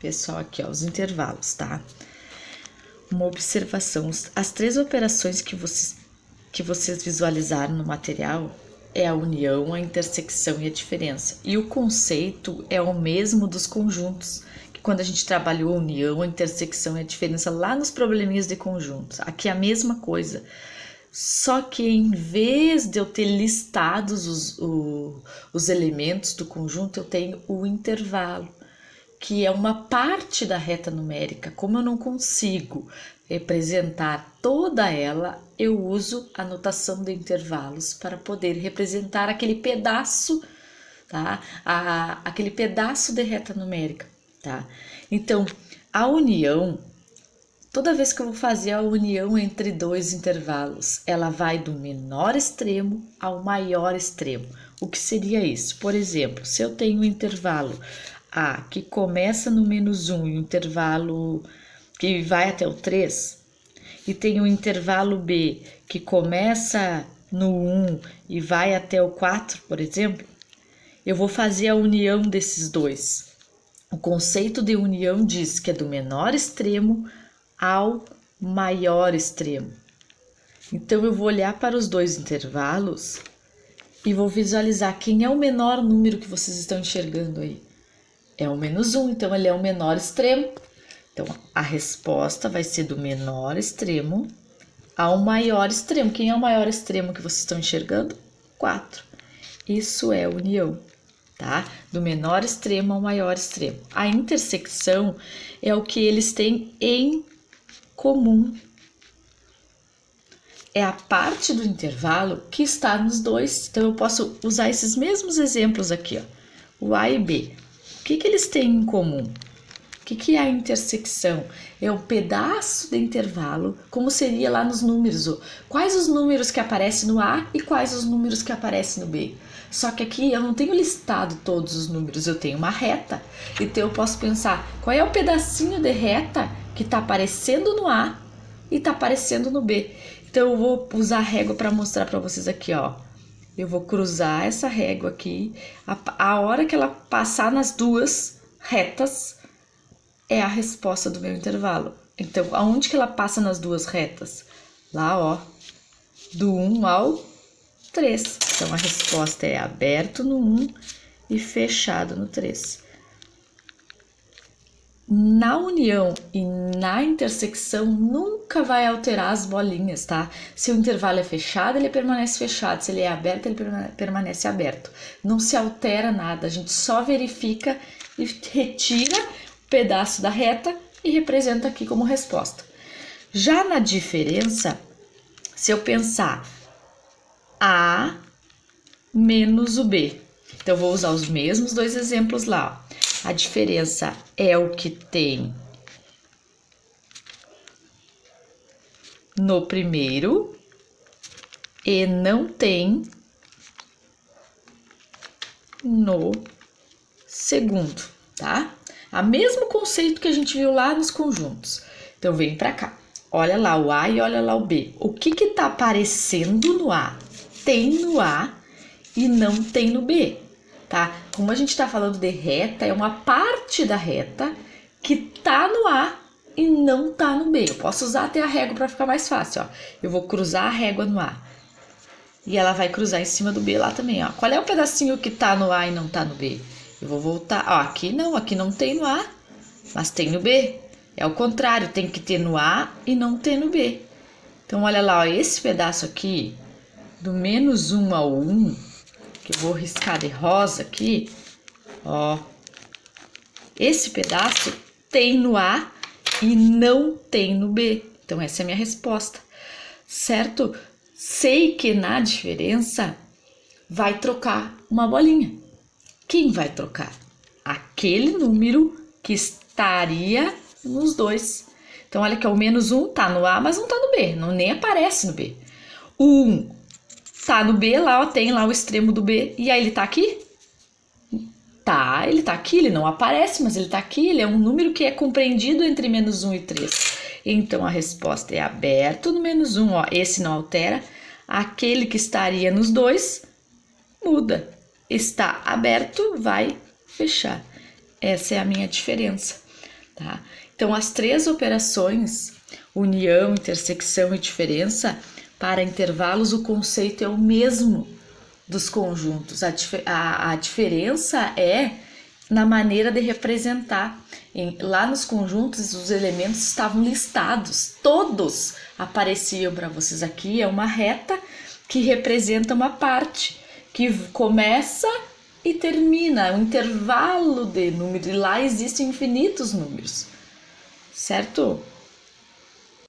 Pessoal, aqui ó, os intervalos, tá? Uma observação, as três operações que vocês visualizaram no material é a união, a intersecção e a diferença. E o conceito é o mesmo dos conjuntos, que quando a gente trabalhou a união, a intersecção e a diferença lá nos probleminhas de conjuntos. Aqui é a mesma coisa. Só que em vez de eu ter listados os elementos do conjunto, eu tenho o intervalo, que é uma parte da reta numérica. Como eu não consigo representar toda ela, eu uso a notação de intervalos para poder representar aquele pedaço, tá? Aquele pedaço de reta numérica, tá? Então, a união, toda vez que eu vou fazer a união entre dois intervalos, ela vai do menor extremo ao maior extremo. O que seria isso? Por exemplo, se eu tenho um intervalo A que começa no -1 e um intervalo que vai até o 3, e tem um intervalo B que começa no 1 e vai até o 4, por exemplo, eu vou fazer a união desses dois. O conceito de união diz que é do menor extremo ao maior extremo. Então, eu vou olhar para os dois intervalos e vou visualizar quem é o menor número que vocês estão enxergando aí. É o -1, então ele é o menor extremo. Então, a resposta vai ser do menor extremo ao maior extremo. Quem é o maior extremo que vocês estão enxergando? 4. Isso é união, tá? Do menor extremo ao maior extremo. A intersecção é o que eles têm em comum. É a parte do intervalo que está nos dois. Então, eu posso usar esses mesmos exemplos aqui, ó. O A e B. O que eles têm em comum? O que é a intersecção? É o pedaço de intervalo, como seria lá nos números. Quais os números que aparecem no A e quais os números que aparecem no B. Só que aqui eu não tenho listado todos os números, eu tenho uma reta. Então eu posso pensar, qual é o pedacinho de reta que está aparecendo no A e está aparecendo no B. Então eu vou usar a régua para mostrar para vocês aqui, ó. Eu vou cruzar essa régua aqui. A hora que ela passar nas duas retas, é a resposta do meu intervalo. Então, aonde que ela passa nas duas retas? Lá, ó, do 1 ao 3. Então, a resposta é aberto no 1 e fechado no 3. Na união e na intersecção, nunca vai alterar as bolinhas, tá? Se o intervalo é fechado, ele permanece fechado. Se ele é aberto, ele permanece aberto. Não se altera nada, a gente só verifica e retira o pedaço da reta e representa aqui como resposta. Já na diferença, se eu pensar A menos o B, então eu vou usar os mesmos dois exemplos lá, ó. A diferença é o que tem no primeiro e não tem no segundo, tá? O mesmo conceito que a gente viu lá nos conjuntos. Então, vem pra cá. Olha lá o A e olha lá o B. O que que tá aparecendo no A? Tem no A e não tem no B. Tá? Como a gente está falando de reta, é uma parte da reta que tá no A e não tá no B. Eu posso usar até a régua para ficar mais fácil, ó. Eu vou cruzar a régua no A e ela vai cruzar em cima do B lá também, ó. Qual é o pedacinho que tá no A e não tá no B? Eu vou voltar, ó, aqui não tem no A, mas tem no B. É o contrário, tem que ter no A e não ter no B. Então, olha lá, ó, esse pedaço aqui, do -1 ao 1, que eu vou riscar de rosa aqui, ó. Esse pedaço tem no A e não tem no B. Então, essa é a minha resposta, certo? Sei que na diferença vai trocar uma bolinha. Quem vai trocar? Aquele número que estaria nos dois. Então, olha que o -1 tá no A, mas não tá no B, não nem aparece no B. O 1 tá no B lá, ó, tem lá o extremo do B. E aí ele tá aqui? Tá, ele tá aqui, ele não aparece, mas ele tá aqui. Ele é um número que é compreendido entre -1 e 3. Então, a resposta é aberto no -1, ó. Esse não altera. Aquele que estaria nos dois, muda. Está aberto, vai fechar. Essa é a minha diferença. tá? Então, as 3 operações, união, intersecção e diferença, para intervalos o conceito é o mesmo dos conjuntos. A diferença é na maneira de representar. Lá nos conjuntos, os elementos estavam listados, todos apareciam para vocês. Aqui é uma reta que representa uma parte, que começa e termina, um intervalo de números, e lá existem infinitos números, certo?